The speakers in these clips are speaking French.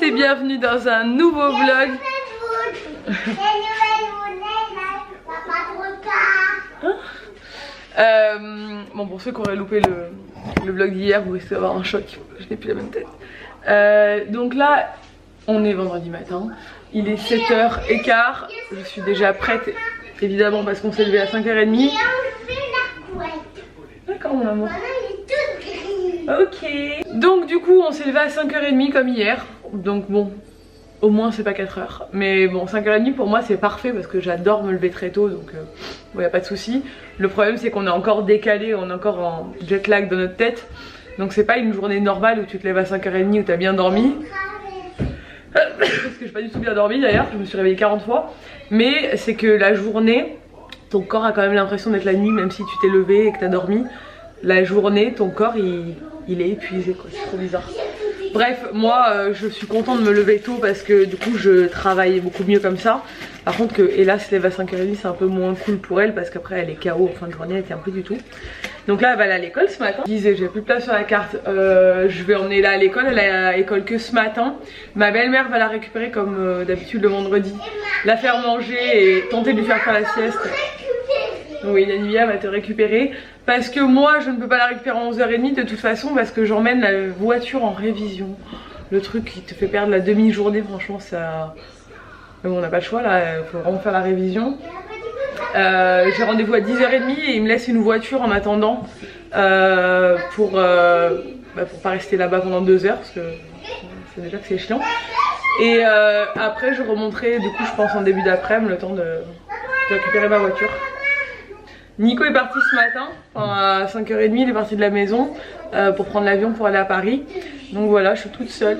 et bienvenue dans un nouveau vlog. Bon, pour ceux qui auraient loupé le vlog d'hier, vous risquez d'avoir un choc, je n'ai plus la même tête. Donc là, on est vendredi matin, il est 7h15, je suis déjà prête, évidemment parce qu'on s'est levé à 5h30. D'accord mon amour. Ok. Donc du coup on s'est levé à 5h30 comme hier. Donc bon, au moins c'est pas 4 heures. Mais bon 5h30 pour moi c'est parfait parce que j'adore me lever très tôt. Donc bon, y a pas de souci. Le problème c'est qu'on est encore décalé, on est encore en jet lag dans notre tête. Donc c'est pas une journée normale où tu te lèves à 5h30 où t'as bien dormi. Parce que j'ai pas du tout bien dormi d'ailleurs, je me suis réveillée 40 fois. Mais c'est que la journée, ton corps a quand même l'impression d'être la nuit même si tu t'es levé et que t'as dormi. La journée, ton corps il est épuisé quoi, c'est trop bizarre. Bref, moi je suis contente de me lever tôt parce que du coup je travaille beaucoup mieux comme ça. Par contre que Ella se lève à 5h30 c'est un peu moins cool pour elle parce qu'après elle est KO en fin de journée, elle était un peu du tout. Donc là elle va aller à l'école ce matin. Je disais j'ai plus de place sur la carte, je vais emmener Ella à l'école, elle est à l'école que ce matin. Ma belle-mère va la récupérer comme d'habitude le vendredi, la faire manger et tenter de lui faire la sieste. Oui, Lanivia va te récupérer parce que moi je ne peux pas la récupérer à 11h30 de toute façon parce que j'emmène la voiture en révision. Le truc qui te fait perdre la demi-journée, franchement ça... Mais bon, on n'a pas le choix là, il faut vraiment faire la révision. J'ai rendez-vous à 10h30 et il me laisse une voiture en attendant pour pas rester là-bas pendant 2 heures parce que c'est déjà que c'est chiant. Et après je remonterai du coup je pense en début d'après-midi le temps de récupérer ma voiture. Nico est parti ce matin, à 5h30 il est parti de la maison pour prendre l'avion pour aller à Paris. Donc voilà, je suis toute seule.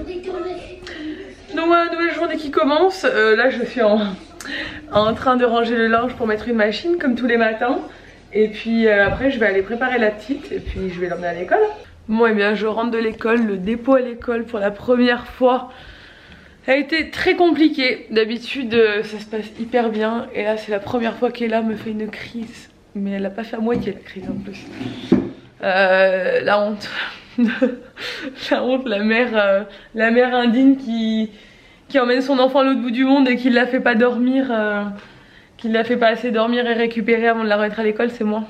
Donc voilà, nouvelle journée qui commence. Là je suis en train de ranger le linge pour mettre une machine comme tous les matins. Et puis après je vais aller préparer la petite et puis je vais l'emmener à l'école. Bon et bien je rentre de l'école, le dépôt à l'école pour la première fois. Ça a été très compliqué, d'habitude ça se passe hyper bien. Et là c'est la première fois qu'Ella me fait une crise. Mais elle n'a pas fait à moitié la crise en plus. La honte. La honte, la mère indigne qui emmène son enfant à l'autre bout du monde et qui ne la fait pas dormir, qui ne la fait pas assez dormir et récupérer avant de la remettre à l'école, c'est moi.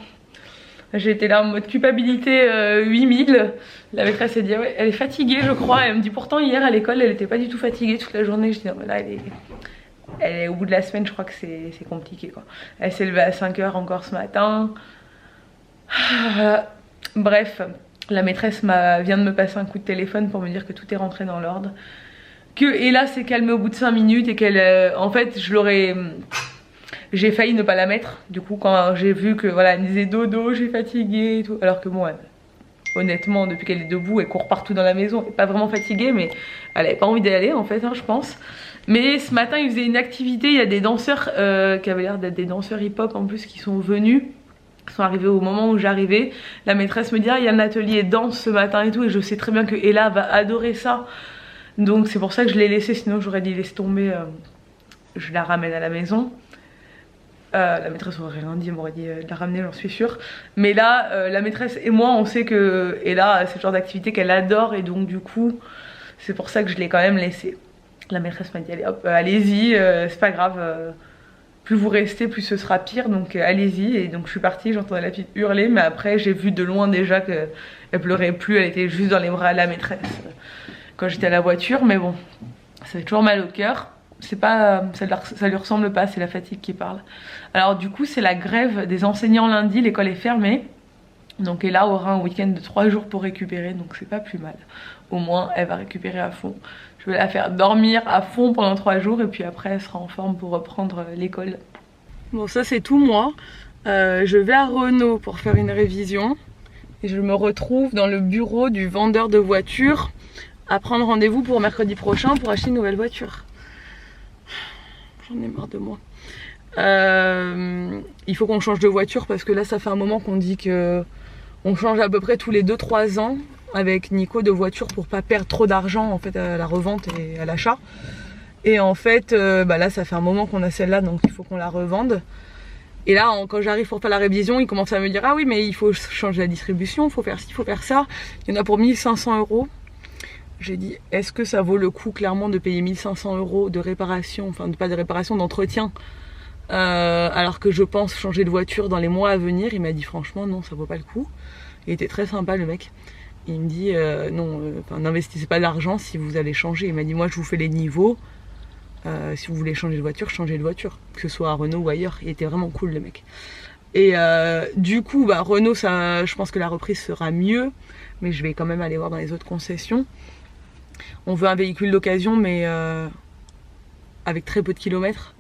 J'ai été là en mode culpabilité 8000. La maîtresse a dit ouais, elle est fatiguée je crois. Elle me dit pourtant hier à l'école elle était pas du tout fatiguée toute la journée. Je dis non mais là elle est au bout de la semaine, je crois que c'est compliqué quoi. Elle s'est levée à 5h encore ce matin. Bref, la maîtresse vient de me passer un coup de téléphone pour me dire que tout est rentré dans l'ordre. Que Ella s'est calmée au bout de 5 minutes et qu'elle... en fait, j'ai failli ne pas la mettre. Du coup, quand j'ai vu que voilà, elle me disait dodo, j'ai fatigué et tout. Alors que bon, honnêtement, depuis qu'elle est debout, elle court partout dans la maison. Elle n'est pas vraiment fatiguée, mais elle n'avait pas envie d'y aller en fait, hein, je pense. Mais ce matin il faisait une activité, il y a des danseurs qui avaient l'air d'être des danseurs hip-hop en plus qui sont venus. Ils sont arrivés au moment où j'arrivais. La maîtresse me dit ah, il y a un atelier danse ce matin et tout. Et je sais très bien que Ella va adorer ça. Donc c'est pour ça que je l'ai laissé, sinon j'aurais dit laisse tomber, je la ramène à la maison. La maîtresse aurait rien dit, elle m'aurait dit de la ramener, j'en suis sûre. Mais là la maîtresse et moi on sait que Ella c'est le genre d'activité qu'elle adore. Et donc du coup c'est pour ça que je l'ai quand même laissé. La maîtresse m'a dit allez hop, allez-y, c'est pas grave, plus vous restez plus ce sera pire, donc allez-y. Et donc je suis partie, j'entendais la petite hurler, mais après j'ai vu de loin déjà qu'elle pleurait plus, elle était juste dans les bras de la maîtresse quand j'étais à la voiture. Mais bon, ça fait toujours mal au cœur, c'est pas, ça lui ressemble pas, c'est la fatigue qui parle. Alors du coup c'est la grève des enseignants lundi, l'école est fermée. Donc Ella aura un week-end de 3 jours pour récupérer, donc c'est pas plus mal. Au moins elle va récupérer à fond. Je vais la faire dormir à fond pendant 3 jours et puis après elle sera en forme pour reprendre l'école. Bon ça c'est tout moi. Je vais à Renault pour faire une révision. Et je me retrouve dans le bureau du vendeur de voitures à prendre rendez-vous pour mercredi prochain pour acheter une nouvelle voiture. J'en ai marre de moi. Il faut qu'on change de voiture parce que là ça fait un moment qu'on dit que on change à peu près tous les 2-3 ans avec Nico de voiture pour pas perdre trop d'argent en fait à la revente et à l'achat. Et en fait là ça fait un moment qu'on a celle-là donc il faut qu'on la revende. Et là quand j'arrive pour faire la révision il commence à me dire ah oui mais il faut changer la distribution, il faut faire ci, il faut faire ça. Il y en a pour 1500 €. j'ai dit est-ce que ça vaut le coup clairement de payer 1500 € de réparation, enfin pas de réparation, d'entretien, alors que je pense changer de voiture dans les mois à venir. Il m'a dit franchement non, ça vaut pas le coup. Il était très sympa le mec. Il me dit non, n'investissez pas l'argent si vous allez changer. Il m'a dit moi je vous fais les niveaux, si vous voulez changer de voiture, changez de voiture, que ce soit à Renault ou ailleurs. Il était vraiment cool le mec. Et du coup bah, Renault, ça, je pense que la reprise sera mieux, mais je vais quand même aller voir dans les autres concessions. On veut un véhicule d'occasion mais avec très peu de kilomètres,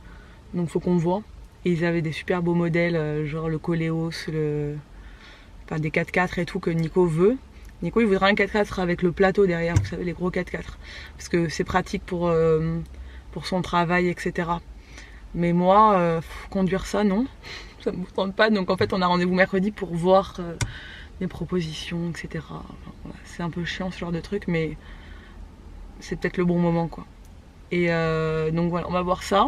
donc faut qu'on voit. Et ils avaient des super beaux modèles, genre le Coleos, enfin des 4x4 et tout que Nico veut. Nico il voudrait un 4x4 avec le plateau derrière, vous savez les gros 4x4, parce que c'est pratique pour son travail, etc. Mais moi, conduire ça, non, ça me tente pas. Donc en fait on a rendez-vous mercredi pour voir les propositions, etc. Enfin, voilà. C'est un peu chiant ce genre de truc, mais c'est peut-être le bon moment quoi. Et donc voilà, on va voir ça.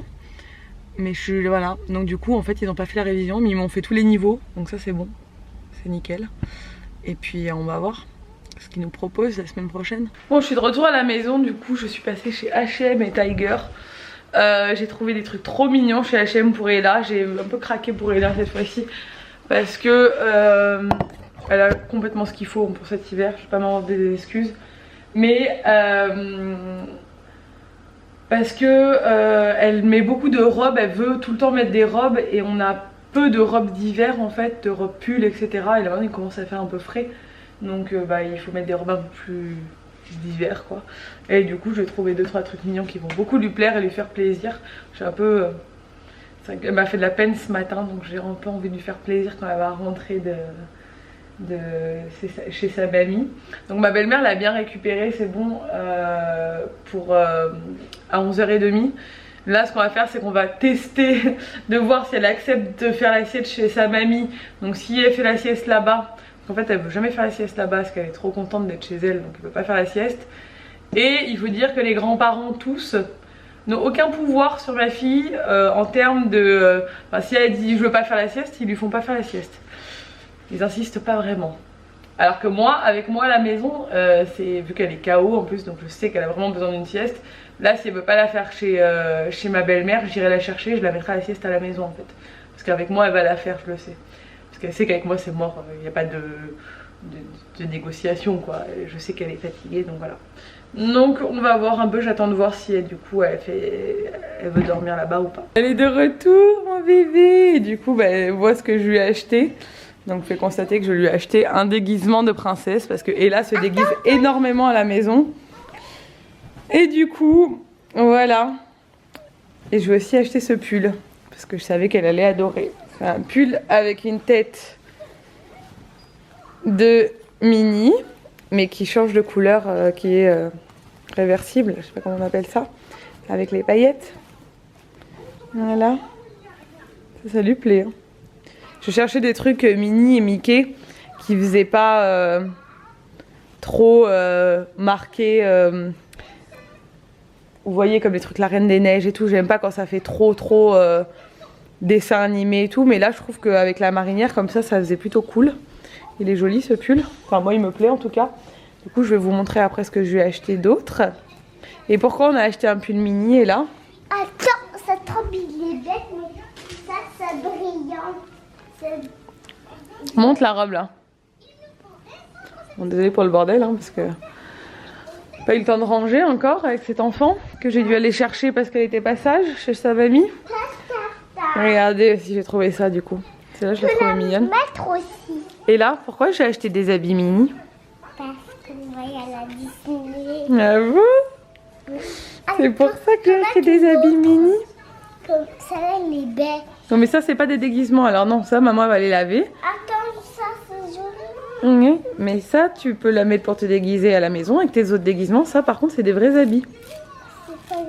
Mais voilà, donc du coup en fait ils n'ont pas fait la révision, mais ils m'ont fait tous les niveaux, donc ça c'est bon, c'est nickel. Et puis on va voir ce qu'ils nous proposent la semaine prochaine. Bon, je suis de retour à la maison, du coup je suis passée chez H&M et Tiger. J'ai trouvé des trucs trop mignons chez H&M pour Ella. J'ai un peu craqué pour Ella cette fois-ci, parce que elle a complètement ce qu'il faut pour cet hiver. Je vais pas m'inventer des excuses, mais parce que elle met beaucoup de robes, elle veut tout le temps mettre des robes et on a peu de robes d'hiver en fait, de robes pulls, etc. Et là maintenant il commence à faire un peu frais, donc bah, il faut mettre des robes un peu plus d'hiver quoi. Et du coup je vais trouver 2-3 trucs mignons qui vont beaucoup lui plaire et lui faire plaisir. J'ai un peu... elle m'a fait de la peine ce matin, donc j'ai un peu envie de lui faire plaisir quand elle va rentrer chez sa mamie. Donc ma belle-mère l'a bien récupéré, c'est bon, pour à 11h30. Là ce qu'on va faire c'est qu'on va tester de voir si elle accepte de faire la sieste chez sa mamie. Donc si elle fait la sieste là-bas, en fait elle veut jamais faire la sieste là-bas parce qu'elle est trop contente d'être chez elle, donc elle peut pas faire la sieste. Et il faut dire que les grands-parents tous n'ont aucun pouvoir sur ma fille en termes de... si elle dit je veux pas faire la sieste, ils lui font pas faire la sieste. Ils insistent pas vraiment. Alors que moi, avec moi à la maison, vu qu'elle est KO en plus, donc je sais qu'elle a vraiment besoin d'une sieste. Là si elle veut pas la faire chez ma belle-mère, j'irai la chercher, je la mettrai à la sieste à la maison en fait. Parce qu'avec moi elle va la faire, je le sais. Parce qu'elle sait qu'avec moi c'est mort, il n'y a pas de négociation quoi. Je sais qu'elle est fatiguée, donc voilà. Donc on va voir un peu, j'attends de voir si elle, du coup elle veut dormir là-bas ou pas. Elle est de retour mon bébé. Et du coup bah, elle voit ce que je lui ai acheté. Donc fait constater que je lui ai acheté un déguisement de princesse, parce que Ella se déguise énormément à la maison. Et du coup voilà. Et je vais aussi acheter ce pull, parce que je savais qu'elle allait adorer. C'est un pull avec une tête de Minnie, mais qui change de couleur, qui est réversible, je sais pas comment on appelle ça, avec les paillettes. Voilà, ça lui plaît. Hein. Je cherchais des trucs Minnie et Mickey qui faisaient pas trop marqués. Vous voyez, comme les trucs La Reine des Neiges et tout. J'aime pas quand ça fait trop dessin animé et tout. Mais là, je trouve qu'avec la marinière comme ça faisait plutôt cool. Il est joli ce pull. Enfin, moi, il me plaît en tout cas. Du coup, je vais vous montrer après ce que je lui ai acheté d'autre. Et pourquoi on a acheté un pull Minnie, et là? Attends, ça tremble, il est bête, mais ça, c'est brillant. Monte la robe là. Bon, désolée pour le bordel, hein, parce que pas eu le temps de ranger encore avec cet enfant que j'ai dû aller chercher parce qu'elle était passage chez sa mamie. Regardez si j'ai trouvé ça du coup. Celle-là, je l'ai trouvée mignonne. Mettre aussi. Et là, pourquoi j'ai acheté des habits Minnie? Parce que moi, il y a la Disney. Ah bon? C'est pour ça que j'ai acheté des habits Minnie. Comme ça, là, il est bête. Non mais ça c'est pas des déguisements, alors non, ça maman elle va les laver. Attends, ça c'est joli. Oui, mais ça tu peux la mettre pour te déguiser à la maison avec tes autres déguisements, ça par contre c'est des vrais habits.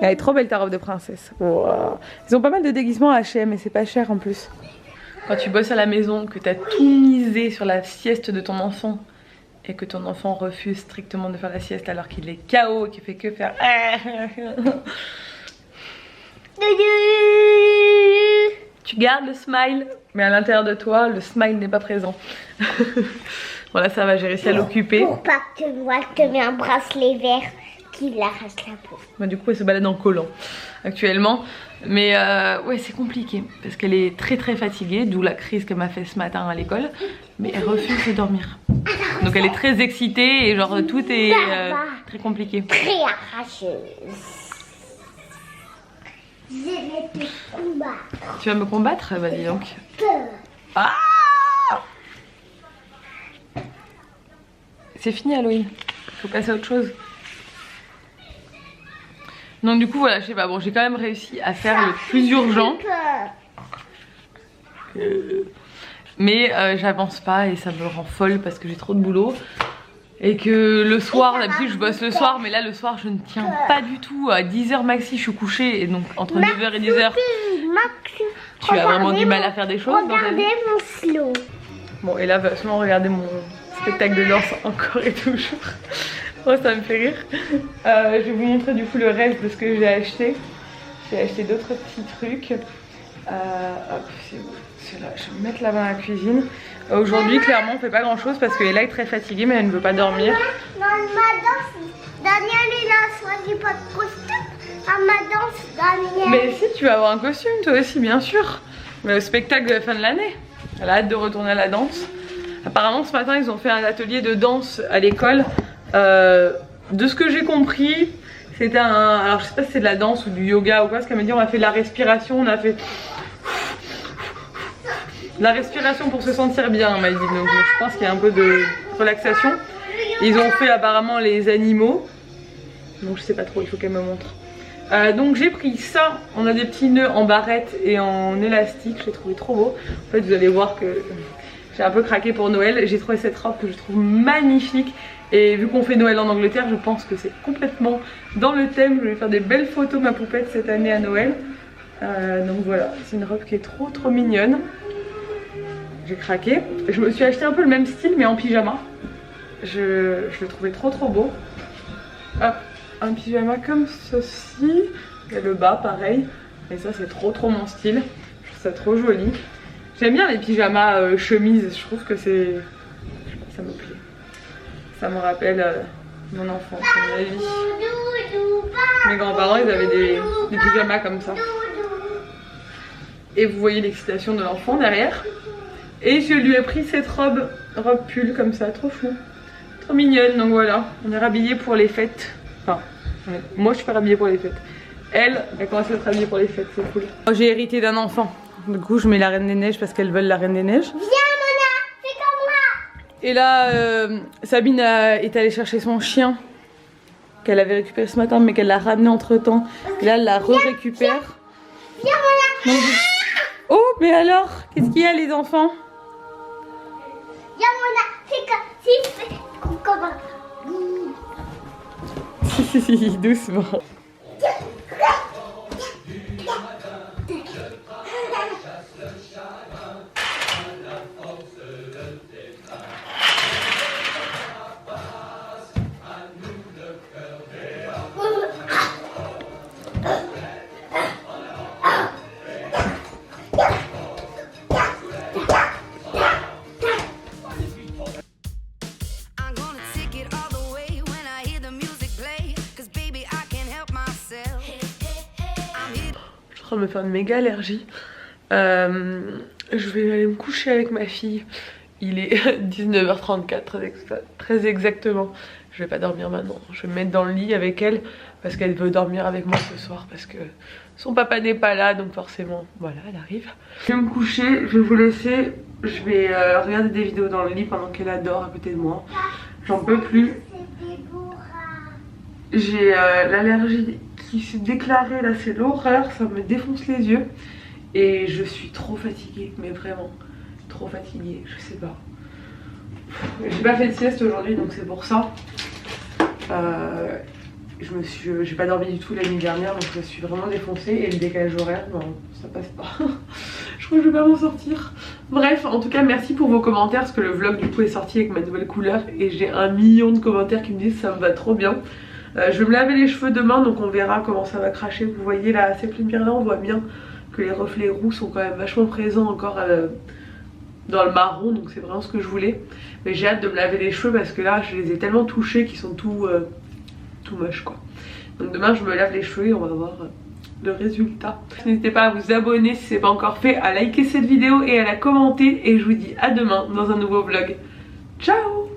Elle est trop belle ta robe de princesse. Wow. Ils ont pas mal de déguisements à H&M et c'est pas cher en plus. Quand tu bosses à la maison, que t'as tout misé sur la sieste de ton enfant et que ton enfant refuse strictement de faire la sieste alors qu'il est KO et qu'il fait que faire... Tu gardes le smile, mais à l'intérieur de toi, le smile n'est pas présent. Voilà, ça va, j'ai réussi à l'occuper. Pour pas que moi, je te mets un bracelet vert. qu'il arrache la peau. Bah, du coup, elle se balade en collant actuellement. Mais ouais, c'est compliqué parce qu'elle est très fatiguée, d'où la crise qu'elle m'a fait ce matin à l'école. Mais elle refuse de dormir. Donc elle est très excitée et genre tout est très compliqué. Très arracheuse. Je vais te combattre. Tu vas me combattre? Bah dis donc. Ah! C'est fini Halloween. Faut passer à autre chose. Donc du coup voilà, je sais pas, bon j'ai quand même réussi à faire le plus urgent. Mais j'avance pas et ça me rend folle parce que j'ai trop de boulot. Et que le soir, d'habitude je bosse le soir, mais là le soir je ne tiens pas du tout. À 10h maxi je suis couchée et donc entre 9h et 10h tu as vraiment du mal à faire des choses dans ta vie. Regardez mon slow. Bon et là va sûrement regarder mon spectacle de danse encore et toujours. Oh ça me fait rire. Je vais vous montrer du coup le reste de ce que j'ai acheté. J'ai acheté d'autres petits trucs. Hop, là, je vais me mettre là-bas dans la cuisine. Aujourd'hui clairement on fait pas grand chose parce qu'elle est très fatiguée mais elle ne veut pas dormir. Dans ma danse, Daniel il a choisi pas de costume. Dans ma danse, Daniel. Mais si tu vas avoir un costume toi aussi bien sûr. Mais au spectacle de la fin de l'année. Elle a hâte de retourner à la danse. Apparemment ce matin ils ont fait un atelier de danse à l'école. De ce que j'ai compris c'était un... Alors je sais pas si c'est de la danse ou du yoga ou quoi. Ce qu'elle m'a dit on a fait de la respiration, on a fait... La respiration pour se sentir bien, elle m'a dit. Donc je pense qu'il y a un peu de relaxation. Ils ont fait apparemment les animaux. Donc je sais pas trop, il faut qu'elle me montre. Donc j'ai pris ça. On a des petits nœuds en barrette et en élastique. Je l'ai trouvé trop beau. En fait vous allez voir que j'ai un peu craqué pour Noël. J'ai trouvé cette robe que je trouve magnifique. Et vu qu'on fait Noël en Angleterre, je pense que c'est complètement dans le thème. Je vais faire des belles photos de ma poupette cette année à Noël. Donc voilà, c'est une robe qui est trop mignonne. J'ai craqué. Je me suis acheté un peu le même style mais en pyjama. Je le trouvais trop beau. Hop, un pyjama comme ceci. Et le bas pareil. Et ça c'est trop mon style. Je trouve ça trop joli. J'aime bien les pyjamas chemises. Je trouve que c'est... Je sais pas, ça me plaît. Ça me rappelle mon enfance, ma vie. Mes grands-parents ils avaient des pyjamas comme ça. Et vous voyez l'excitation de l'enfant derrière. Et je lui ai pris cette robe pull comme ça, trop fou. Trop mignonne, donc voilà. On est rhabillés pour les fêtes. Enfin, moi je suis pas rhabillée pour les fêtes. Elle commence à être habillée pour les fêtes, c'est cool. J'ai hérité d'un enfant. Du coup je mets la Reine des Neiges parce qu'elles veulent la Reine des Neiges. Viens Mona, fais comme moi. Et là Sabine est allée chercher son chien qu'elle avait récupéré ce matin mais qu'elle l'a ramené entre temps. Et là elle la récupère. Viens Mona. Oh mais alors, qu'est-ce qu'il y a les enfants? Viens Mona, fais comme Si, doucement. Je suis en train de me faire une méga allergie. Je vais aller me coucher avec ma fille. Il est 19h34 très exactement. Je vais pas dormir maintenant. Je vais me mettre dans le lit avec elle parce qu'elle veut dormir avec moi ce soir parce que son papa n'est pas là donc forcément voilà elle arrive. Je vais me coucher, je vais vous laisser. Je vais regarder des vidéos dans le lit pendant qu'elle dort à côté de moi. J'en peux plus. J'ai l'allergie qui s'est déclarée là, c'est l'horreur, ça me défonce les yeux. Et je suis trop fatiguée, mais vraiment trop fatiguée, je sais pas. J'ai pas fait de sieste aujourd'hui donc c'est pour ça. J'ai pas dormi du tout la nuit dernière donc je suis vraiment défoncée et le décalage horaire, non, ça passe pas. Je crois que je vais pas m'en sortir. Bref, en tout cas merci pour vos commentaires parce que le vlog du coup est sorti avec ma nouvelle couleur et j'ai 1 million de commentaires qui me disent ça me va trop bien. Je vais me laver les cheveux demain donc on verra comment ça va cracher. Vous voyez là, cette lumière là on voit bien que les reflets roux sont quand même vachement présents encore dans le marron donc c'est vraiment ce que je voulais. Mais j'ai hâte de me laver les cheveux parce que là je les ai tellement touchés qu'ils sont tout tout moche quoi. Donc demain je me lave les cheveux et on va voir le résultat. N'hésitez pas à vous abonner si c'est pas encore fait, à liker cette vidéo et à la commenter, et je vous dis à demain dans un nouveau vlog. Ciao!